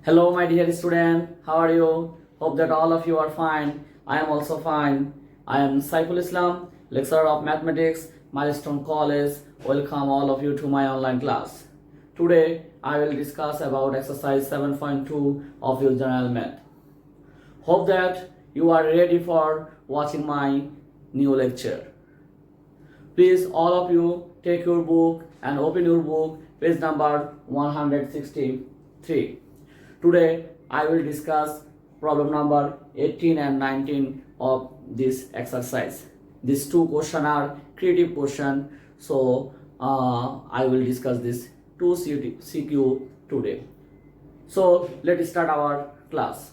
Hello, my dear student. How are you? Hope that all of you are fine. I am also fine. I am Saiful Islam, lecturer of mathematics, Milestone College. Welcome all of you to my online class. Today, I will discuss about exercise 7.2 of your general math. Hope that you are ready for watching my new lecture. Please, all of you, take your book and open your book, page number 163. Today I will discuss problem number 18 and 19 of this exercise. These two questions are creative question, so I will discuss this two CQ today. So let's start our class.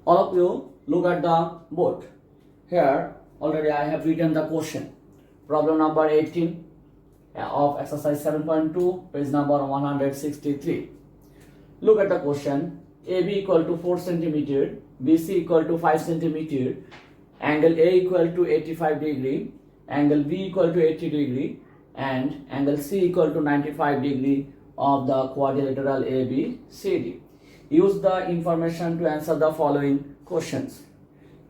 All of you look at the board. Here already I have written the question. Problem number 18 of exercise 7.2, page number 163. Look at the question. AB equal to 4 cm, BC equal to 5 cm, angle A equal to 85 degree, angle B equal to 80 degree, and angle C equal to 95 degree of the quadrilateral ABCD. Use the information to answer the following questions.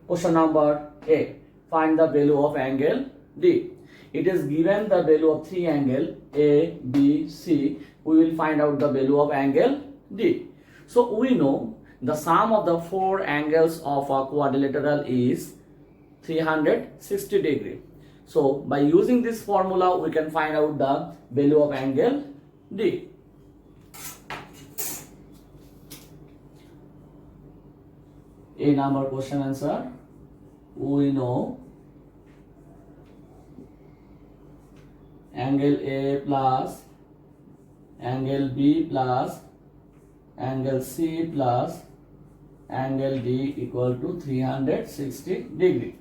Question number A. Find the value of angle D. It is given the value of three angles A, B, C. We will find out the value of angle D. So we know the sum of the four angles of a quadrilateral is 360 degree. So by using this formula, we can find out the value of angle D. A number question answer. We know angle A plus angle B plus angle C plus angle D equal to 360 degree.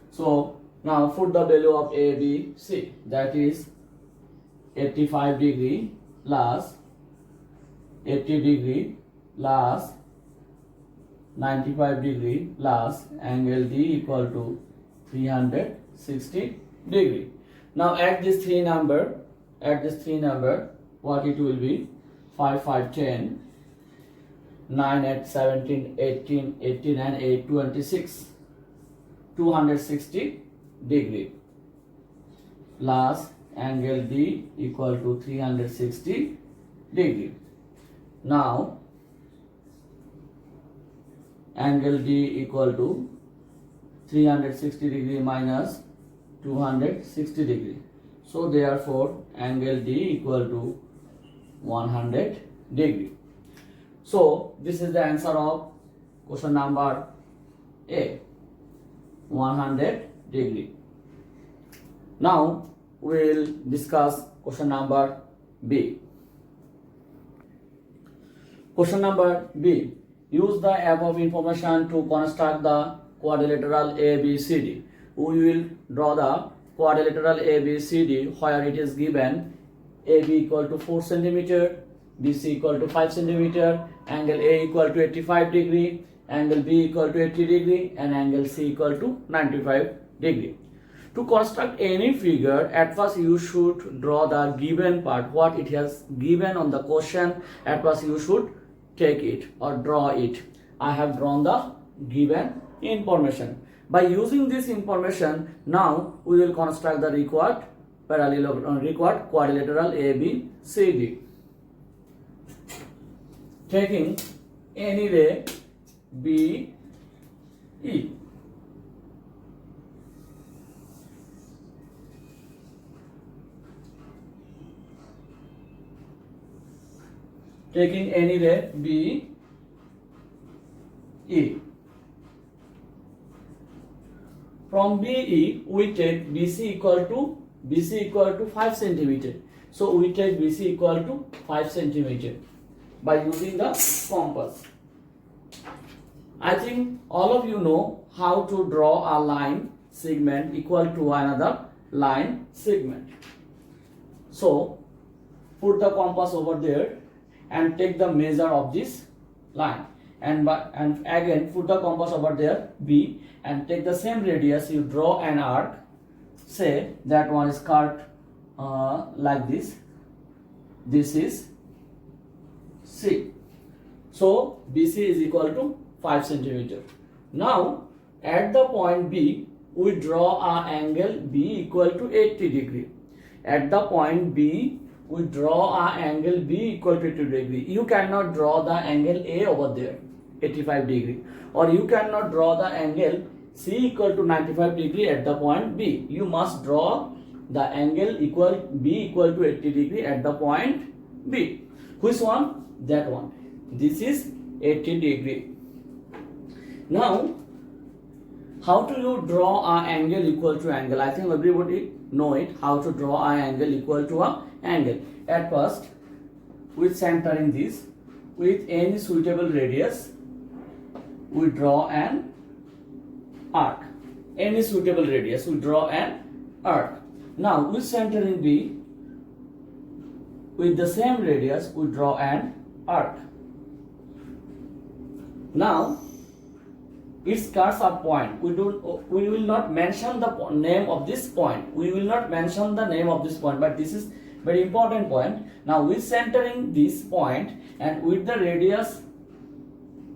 So now put the value of A, B, C, that is 85 degree plus 80 degree plus 95 degree plus angle D equal to 360 degree. Now add this three number, what it will be? 5, 5, 10, 9, 8, 17, 18, 18 and 8, 26, 260 degree plus angle D equal to 360 degree. Now angle D equal to 360 degree minus 260 degree. So therefore angle D equal to 100 degree. So this is the answer of question number A, 100 degree. Now we will discuss question number B. Question number B. Use the above information to construct the quadrilateral ABCD. We will draw the quadrilateral ABCD where it is given AB equal to 4 cm, BC equal to 5 cm, angle A equal to 85 degree, angle B equal to 80 degree, and angle C equal to 95 degree. To construct any figure, at first you should draw the given part, what it has given on the question. At first you should take it or draw it. I have drawn the given information. By using this information, now we will construct the required quadrilateral ABCD. Taking any ray BE. Taking any ray BE. From BE we take BC equal to 5 cm. So we take BC equal to 5 cm by using the compass. I think all of you know how to draw a line segment equal to another line segment. So put the compass over there and take the measure of this line, and again put the compass over there B and take the same radius. You draw an arc say that one is cut like this. This is C. So BC is equal to 5 centimeter. Now at the point B, we draw an angle B equal to 80 degree. At the point B, we draw an angle B equal to 80 degree. You cannot draw the angle A over there, 85 degree. Or you cannot draw the angle C equal to 95 degree at the point B. You must draw the angle B equal to 80 degree at the point B. Which one? That one. This is 80 degree. Now, how do you draw an angle equal to angle? I think everybody know it, how to draw an angle equal to an angle. At first, with centering this, with any suitable radius, we draw an arc. Any suitable radius, we draw an arc. Now, with centering B, with the same radius, we draw an arc. Now, it cuts a point. We will not mention the name of this point. We will not mention the name of this point, but this is very important point. Now, with centering this point and with the radius,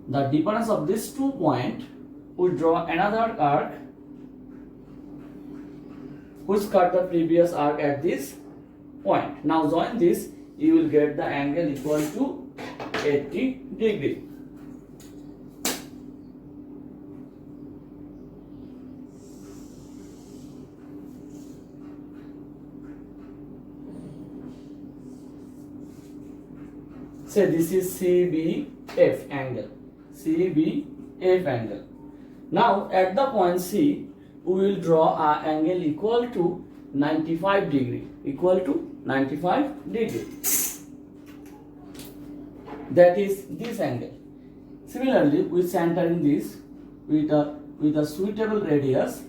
the difference of these 2 points, we draw another arc which cut the previous arc at this point. Now join this, you will get the angle equal to 80 degree. Say this is CBF angle. CBF angle. Now at the point C, we will draw an angle equal to 95 degree. Equal to 95 degree. That is this angle. Similarly, with centering this with a suitable radius,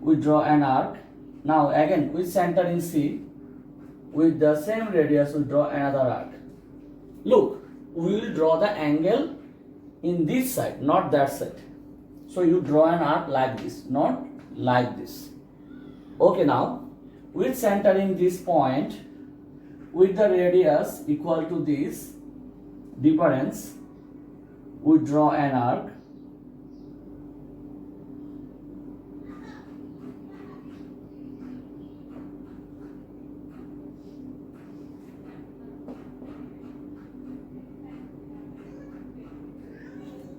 we draw an arc. Now again with center in C, with the same radius we draw another arc. Look, we will draw the angle in this side, not that side. So you draw an arc like this, not like this. Okay, now with centering this point, with the radius equal to this difference, we draw an arc.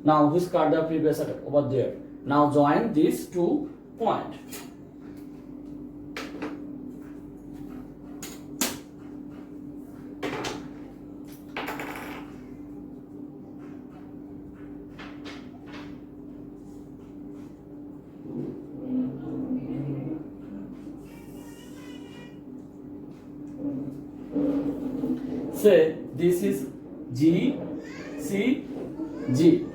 Now which cut the previous arc over there. Now join these 2 points. Say this is G, C, G.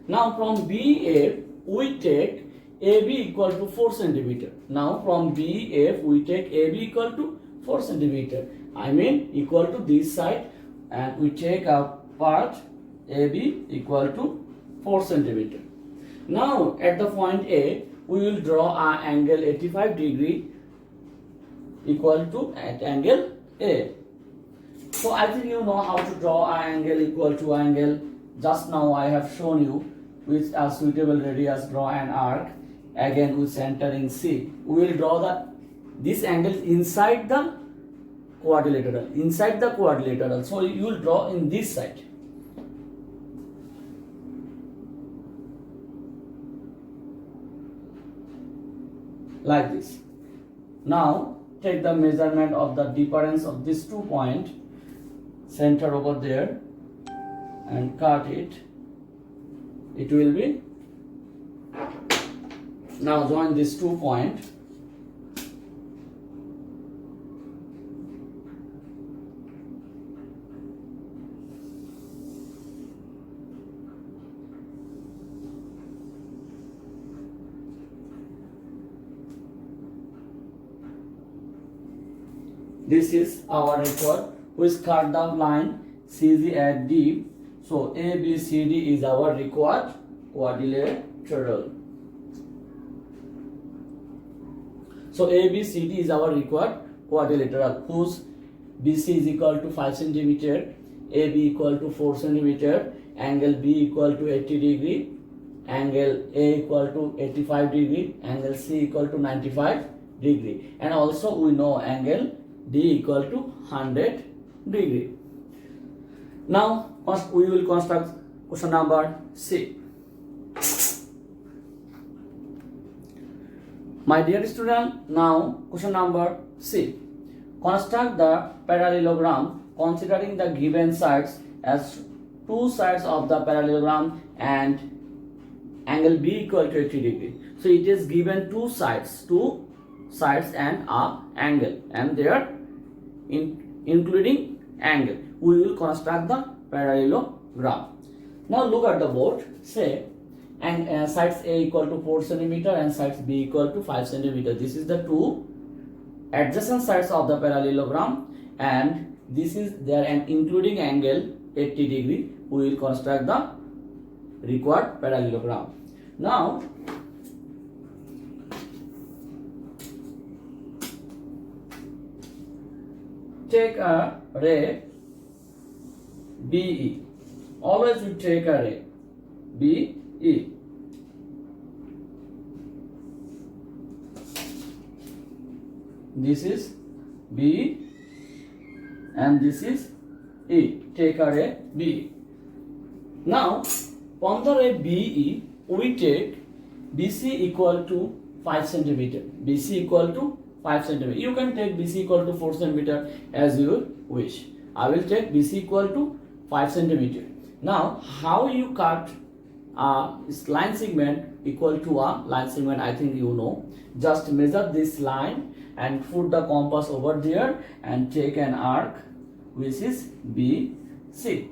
Now from BF we take AB equal to 4 centimeter. Now from BF we take AB equal to 4 centimeter. I mean equal to this side, and we take a part AB equal to 4 centimeter. Now at the point A, we will draw an angle 85 degree equal to at angle A. So I think you know how to draw an angle equal to angle. Just now I have shown you with a suitable radius draw an arc. Again with center in C, we will draw this angle inside the quadrilateral. Inside the quadrilateral. So you will draw in this side. Like this. Now take the measurement of the difference of these 2 points. Center over there and cut it. It will be. Now join these 2 points. This is our record which cut the line CG at D. So ABCD is our required quadrilateral. So ABCD is our required quadrilateral whose BC is equal to 5 cm, AB equal to 4 cm, angle B equal to 80 degree, angle A equal to 85 degree, angle C equal to 95 degree, and also we know angle D equal to 100 degree. Now we will construct question number C. My dear student, now question number C. Construct the parallelogram considering the given sides as two sides of the parallelogram and angle B equal to 80 degree. So it is given two sides and a angle, and there including angle. We will construct the parallelogram. Now look at the board. Say and sides A equal to 4 cm and sides B equal to 5 cm. This is the two adjacent sides of the parallelogram, and this is there and including angle 80 degree. We will construct the required parallelogram. Now take a ray BE. Always you take a ray BE. This is B and this is E. Take a ray BE. Now on the ray BE we take BC equal to 5 cm. BC equal to 5 cm. You can take BC equal to 4 cm as you wish. I will take BC equal to 5 cm. Now how you cut a line segment equal to a line segment, I think you know. Just measure this line and put the compass over there and take an arc which is BC.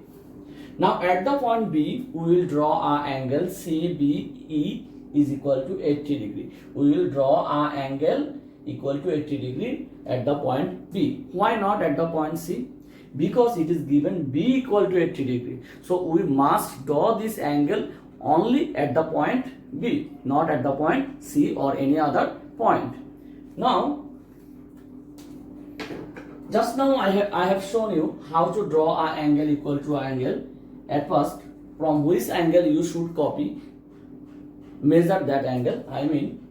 Now at the point B we will draw an angle CBE is equal to 80 degree. We will draw an angle equal to 80 degree at the point B. Why not at the point C? Because it is given B equal to 80 degree. So we must draw this angle only at the point B, not at the point C or any other point. Now just now I have shown you how to draw an angle equal to an angle. At first, from which angle you should copy, measure that angle. I mean,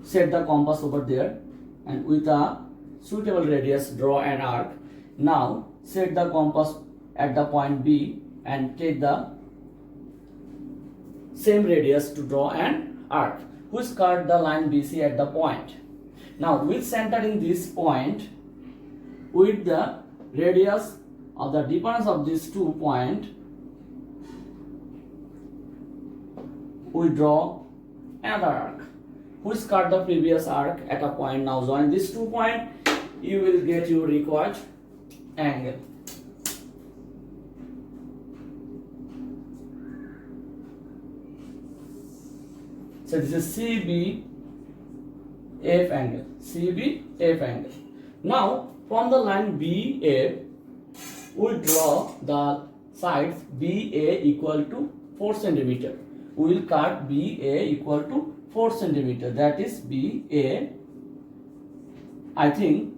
set the compass over there and with a suitable radius draw an arc. Now set the compass at the point B and take the same radius to draw an arc which cut the line BC at the point. Now with centering this point with the radius of the difference of these 2 points, we draw another arc which cut the previous arc at a point. Now join these 2 points, you will get your required angle. So this is CBF angle. CBF angle. Now from the line BA, we draw the sides BA equal to 4 cm. We will cut BA equal to 4 cm. That is BA. I think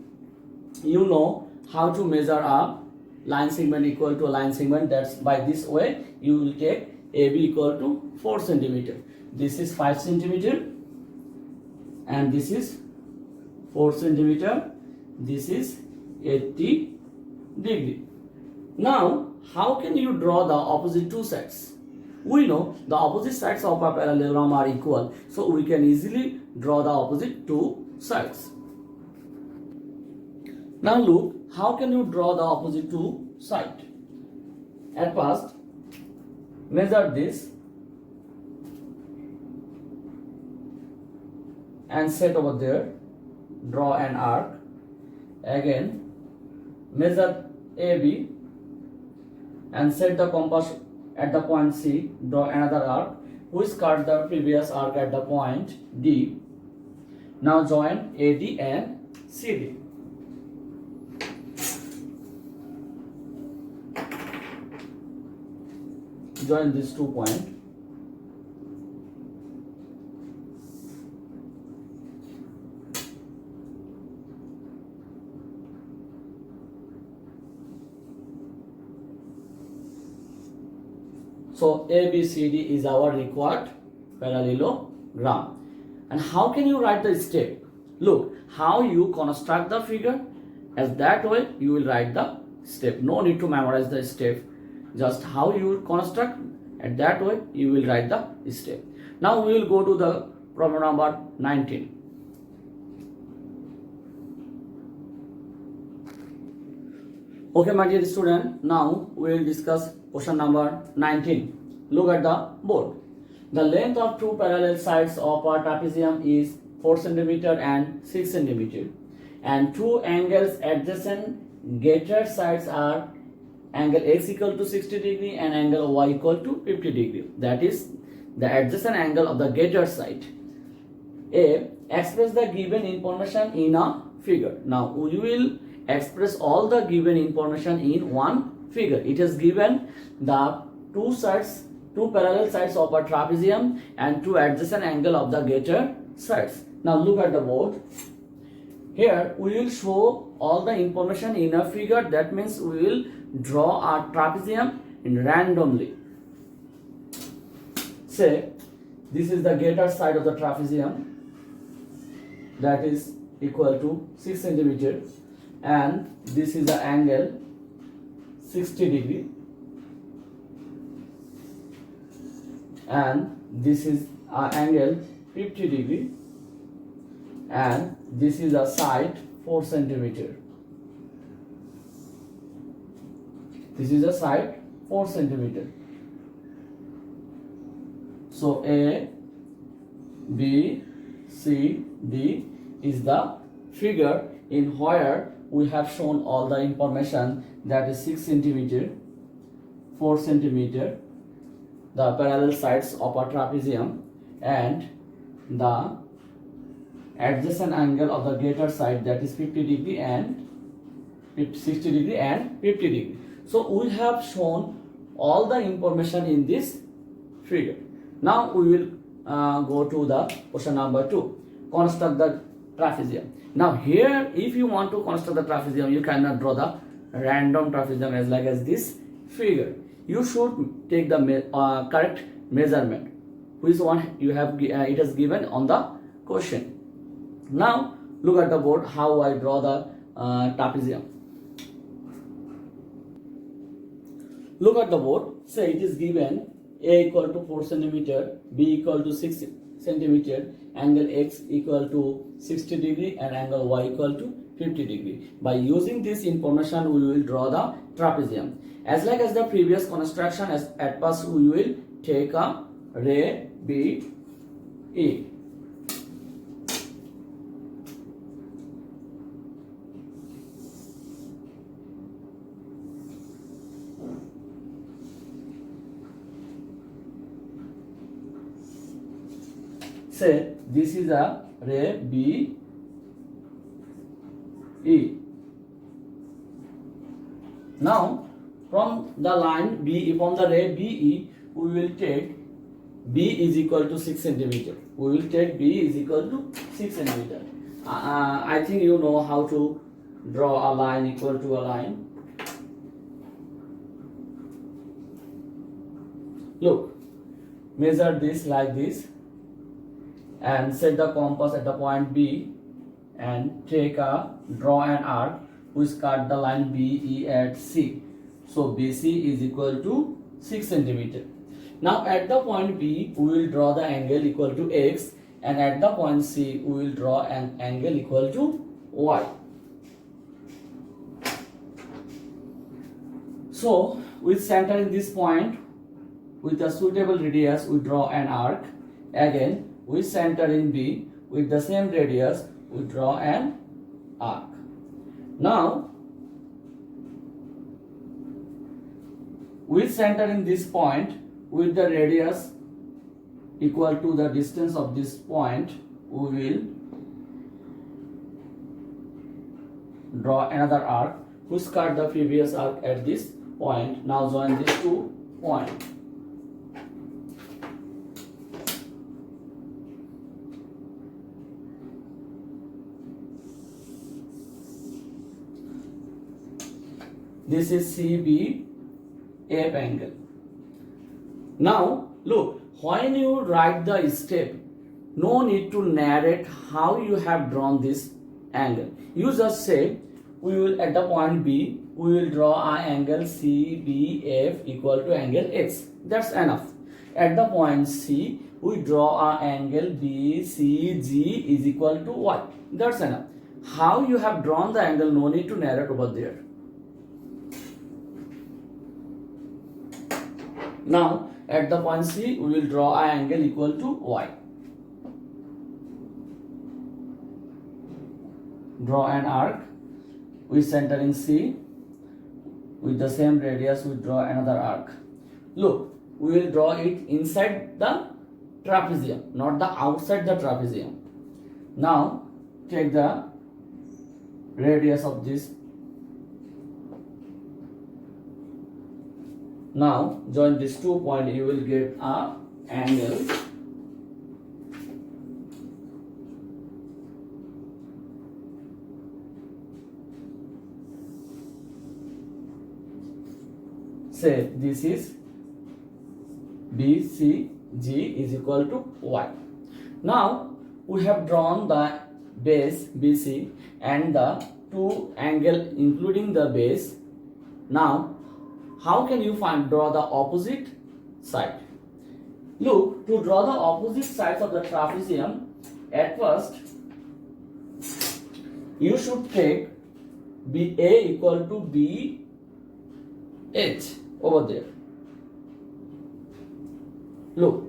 you know how to measure a line segment equal to a line segment. That's by this way you will take AB equal to 4 cm. This is 5 cm and this is 4 cm. This is 80 degree. Now how can you draw the opposite two sides? We know the opposite sides of a parallelogram are equal, so we can easily draw the opposite two sides. Now look, how can you draw the opposite two sides? At first, measure this and set over there, draw an arc. Again, measure AB and set the compass at the point C, draw another arc which cut the previous arc at the point D. Now join AD and CD. join these 2 points. So ABCD is our required parallelogram. And how can you write the step? Look, how you construct the figure, as that way you will write the step. No need to memorize the step. Just how you will construct, and that way you will write the step. Now we will go to the problem number 19. Okay, my dear student, now we will discuss question number 19. Look at the board. The length of two parallel sides of a trapezium is 4 cm and 6 cm, and two angles adjacent greater sides are angle x equal to 60 degree and angle y equal to 50 degree. That is the adjacent angle of the greater side. A. Express the given information in a figure. Now we will express all the given information in one figure. It is given the two parallel sides of a trapezium and two adjacent angle of the greater sides. Now look at the board. Here we will show all the information in a figure. That means we will draw a trapezium randomly. Say this is the greater side of the trapezium, that is equal to 6 cm, and this is the angle 60 degree, and this is angle 50 degree, and this is a side 4 cm. This is a side 4 cm. So A, B, C, D is the figure in where we have shown all the information, that is 6 cm, 4 cm, the parallel sides of a trapezium, and the adjacent angle of the greater side, that is 50 degree and 60 degree and 50 degree. So we have shown all the information in this figure. Now we will go to the question number 2. Construct the trapezium. Now here, if you want to construct the trapezium, you cannot draw the random trapezium as like as this figure. You should take the correct measurement, which one you have it is given on the question. Now look at the board how I draw the trapezium. Look at the board. Say it is given A equal to 4 cm, B equal to 6 cm, angle x equal to 60 degree and angle y equal to 50 degree. By using this information, we will draw the trapezium. As like as the previous construction, at first we will take a ray B, E. Say this is a ray B, E. Now from the line B, from the ray BE, we will take B is equal to 6 cm. We will take B is equal to 6 cm. I think you know how to draw a line equal to a line. Look, measure this like this and set the compass at the point B and draw an arc which cut the line BE at C. So BC is equal to 6 cm. Now at the point B, we will draw the angle equal to X, and at the point C, we will draw an angle equal to Y. So with center in this point, with a suitable radius, we draw an arc. Again, with center in B, with the same radius, we draw an arc. Now, with center in this point, with the radius equal to the distance of this point, we will draw another arc which cut the previous arc at this point. Now join these 2 points. This is CBF angle. Now look, when you write the step, no need to narrate how you have drawn this angle. You just say, we will at the point B, we will draw an angle CBF equal to angle X. That's enough. At the point C, we draw an angle BCG is equal to Y. That's enough. How you have drawn the angle, no need to narrate over there. Now at the point C, we will draw an angle equal to Y. Draw an arc with centering C. With the same radius, we draw another arc. Look, we will draw it inside the trapezium, not the outside the trapezium. Now take the radius of this. Now join these 2 points, you will get a angle say this is BCG is equal to Y. Now we have drawn the base BC and the two angle including the base. Now how can you draw the opposite side? Look, to draw the opposite sides of the trapezium, at first you should take BA equal to BH over there. Look,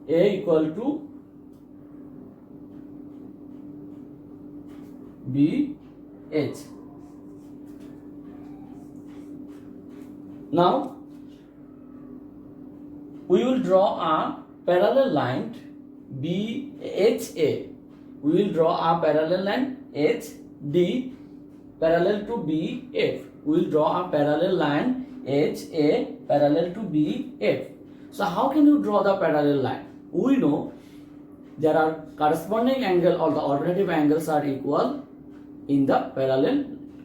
A equal to BH. Now we will draw a parallel line BHA. We will draw a parallel line HD parallel to BF. We will draw a parallel line HA parallel to BF. So how can you draw the parallel line? We know there are corresponding angle or the alternative angles are equal in the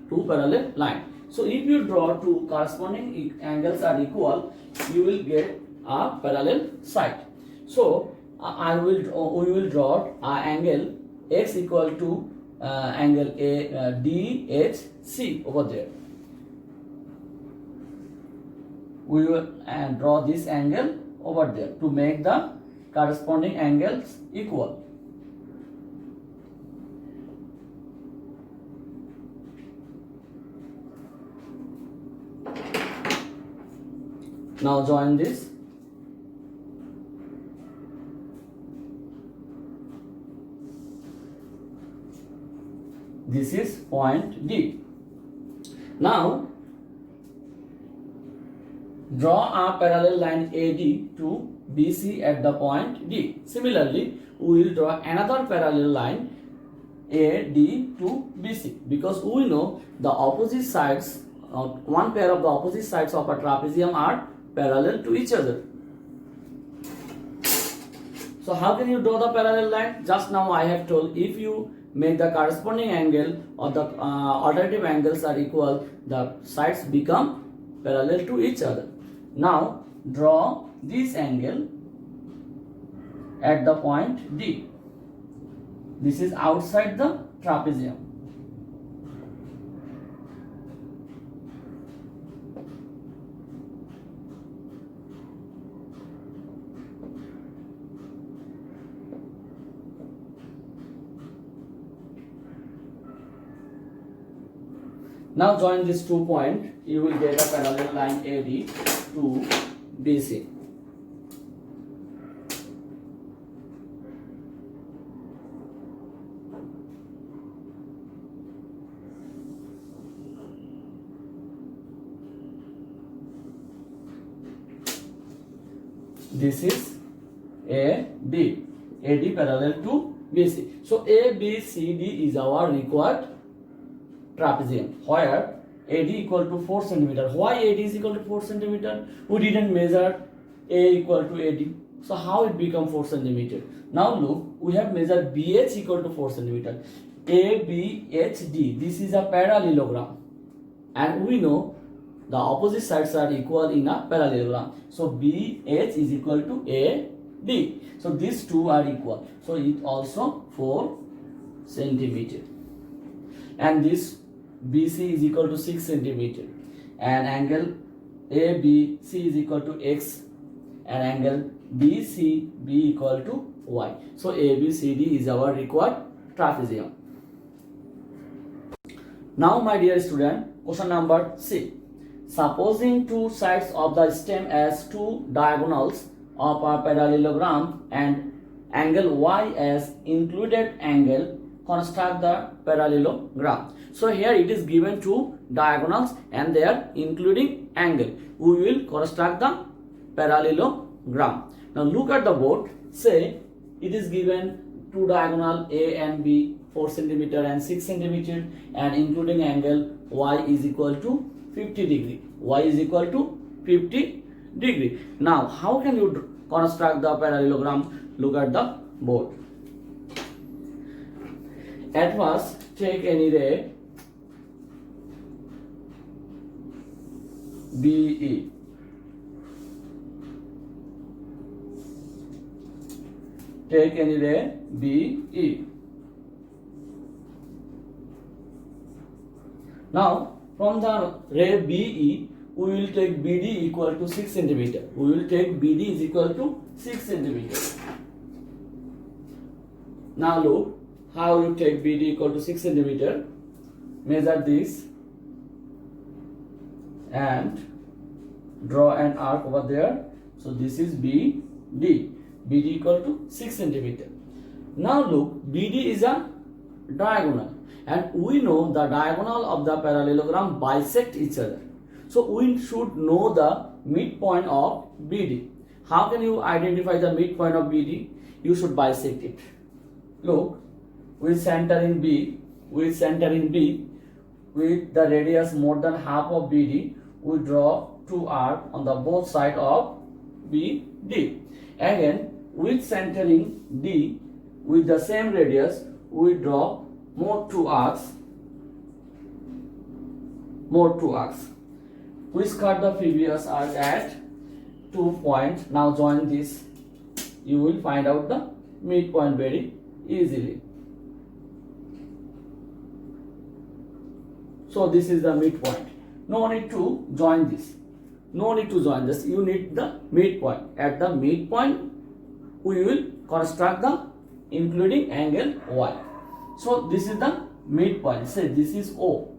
two parallel line. So if you draw two corresponding angles are equal, you will get a parallel side. So we will draw an angle x equal to angle DHC over there. We will draw this angle over there to make the corresponding angles equal. Now join this. This is point D. Now draw a parallel line AD to BC at the point D. Similarly, we will draw another parallel line AD to BC, because we know the opposite sides, one pair of the opposite sides of a trapezium are parallel to each other. So how can you draw the parallel line? Just now I have told, if you make the corresponding angle or the alternative angles are equal, the sides become parallel to each other. Now draw this angle at the point D. This is outside the trapezium. Now join these 2 points, you will get a parallel line AD to BC. This is AD parallel to BC. So ABCD is our required trapezium, where AD equal to 4 cm. Why AD is equal to 4 cm? We didn't measure A equal to AD. So how it become 4 cm? Now look, we have measured BH equal to 4 cm. ABHD, this is a parallelogram. And we know the opposite sides are equal in a parallelogram. So BH is equal to AD. So these two are equal. So it also 4 centimeter. And this BC is equal to 6 centimeter. And angle ABC is equal to X. And angle BCB equal to Y. So ABCD is our required trapezium. Now my dear student, question number C. Supposing two sides of the stem as two diagonals of a parallelogram and angle Y as included angle, construct the parallelogram. So here it is given two diagonals and they are including angle. We will construct the parallelogram. Now look at the board. Say it is given two diagonal A and B 4 centimeter and 6 centimeter and including angle Y is equal to 50 degree. Y is equal to 50 degree. Now how can you construct the parallelogram? Look at the board. At first take any ray BE. Take any ray BE. Now from the ray BE we will take BD equal to 6 centimeter. We will take BD is equal to 6 centimeter. Now look how you take BD equal to 6 centimeter. Measure this and draw an arc over there. So this is BD. BD equal to 6 centimeter. Now look, BD is a diagonal and we know the diagonal of the parallelogram bisect each other. So we should know the midpoint of BD. How can you identify the midpoint of BD? You should bisect it. Look, with center in B, with the radius more than half of BD, we draw two arcs on the both sides of BD. Again, with centering D, with the same radius, we draw more two arcs. We cut the previous arc at 2 points. Now join this. You will find out the midpoint very easily. So this is the midpoint. No need to join this. You need the midpoint. At the midpoint, we will construct the including angle Y. So this is the midpoint. Say this is O.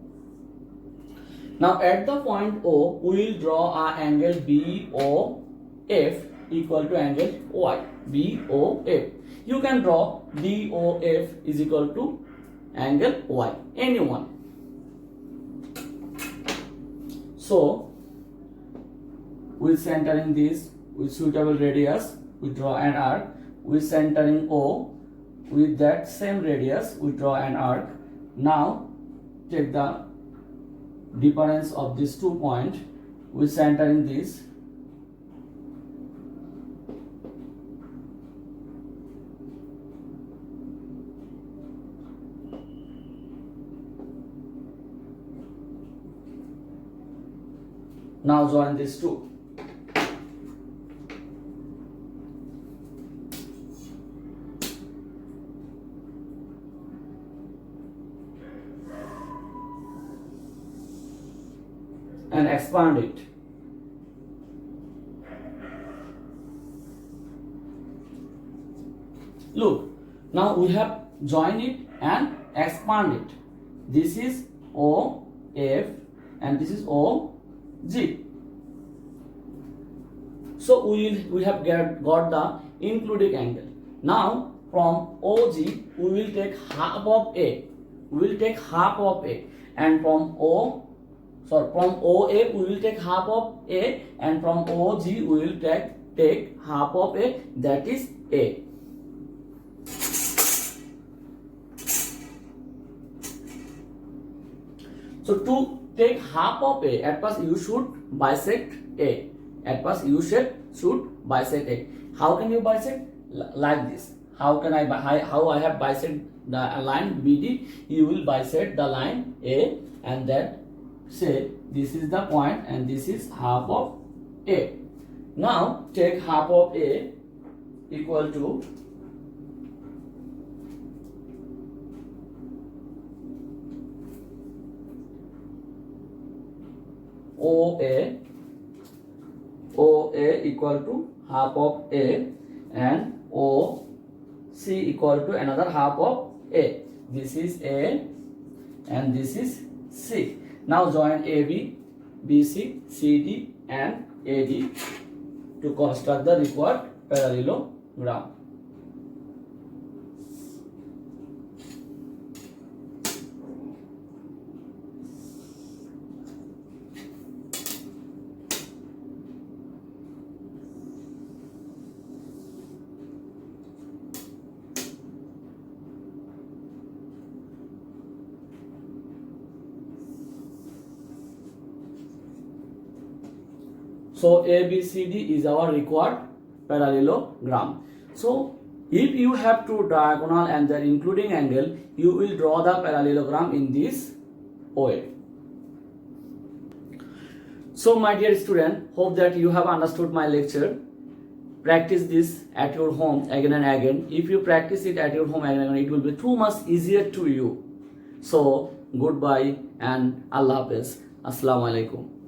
Now at the point O, we will draw an angle BOF equal to angle Y. BOF. You can draw DOF is equal to angle Y. Anyone. So with centering this with suitable radius, we draw an arc. With centering O, with that same radius, we draw an arc. Now take the difference of these 2 points. With centering this, now join these two. And expand it. Look, now we have joined it and expand it. This is OF and this is OG. So we have got the including angle. Now from OG we will take half of A. And from OA we will take half of A, and from OG we will take half of A, that is A. So to take half of A, at first you should bisect A. How can you bisect? Like this. How I have bisect the line BD? You will bisect the line A and then say this is the point and this is half of A. Now take half of A equal to OA equal to half of A and OC equal to another half of A. This is A and this is C. Now join AB, BC, CD and AD to construct the required parallelogram. So ABCD is our required parallelogram. So if you have two diagonal and their including angle, you will draw the parallelogram in this way. So my dear student, hope that you have understood my lecture. Practice this at your home again and again. If you practice it at your home again and again, it will be too much easier to you. So goodbye and Allah Hafiz. Assalamu alaikum.